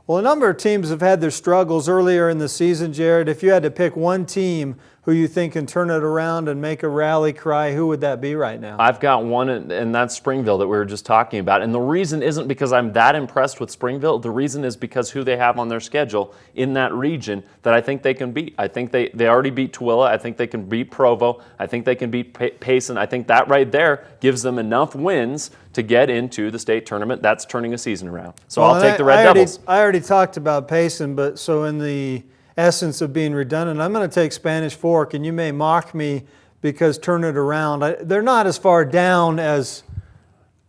Well, a number of teams have had their struggles earlier in the season, Jared. If you had to pick one team who you think can turn it around and make a rally cry, who would that be right now? I've got one, and that's Springville that we were just talking about. And the reason isn't because I'm that impressed with Springville. The reason is because who they have on their schedule in that region that I think they can beat. I think they already beat Tooele. I think they can beat Provo. I think they can beat Payson. I think that right there gives them enough wins to get into the state tournament. That's turning a season around. So I'll take the Red Devils. I already talked about Payson, but so in the essence of being redundant, I'm going to take Spanish Fork, and you may mock me because turn it around. They're not as far down as.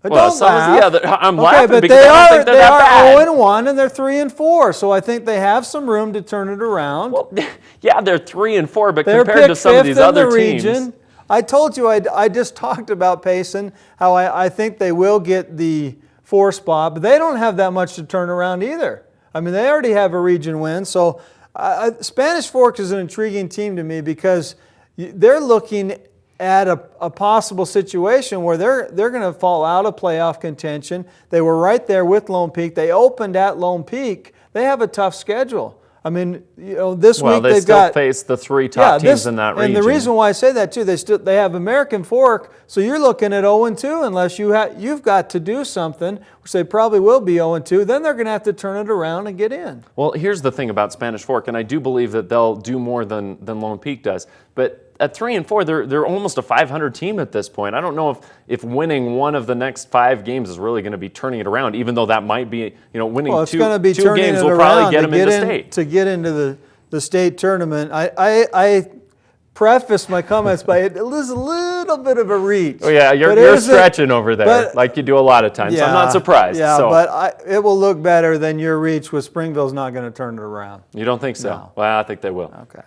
Well, don't laugh. I'm laughing but because I don't think they're that bad. They are 0-1 and they're 3-4, so I think they have some room to turn it around. Well, yeah, they're 3-4, but compared to some of these other teams. I told you I just talked about Payson, how I think they will get the 4 spot, but they don't have that much to turn around either. I mean, they already have a region win, so. Spanish Fork is an intriguing team to me because they're looking at a possible situation where they're going to fall out of playoff contention. They were right there with Lone Peak. They opened at Lone Peak. They have a tough schedule. I mean, this week they they've still face the 3 top teams in that region. And the reason why I say that too, they have American Fork, so you're looking at 0-2 unless you've got to do something, which they probably will be 0-2. Then they're going to have to turn it around and get in. Well, here's the thing about Spanish Fork, and I do believe that they'll do more than Lone Peak does. But at 3-4, they're almost a 500 team at this point. I don't know if winning one of the next 5 games is really going to be turning it around, even though that might be, winning two games will probably get them into state. To get into the state tournament, I preface my comments by it is a little bit of a reach. Oh yeah, you're stretching over there like you do a lot of times. Yeah, I'm not surprised. Yeah, but it will look better than your reach with Springville's not going to turn it around. You don't think so? No. Well, I think they will. Okay.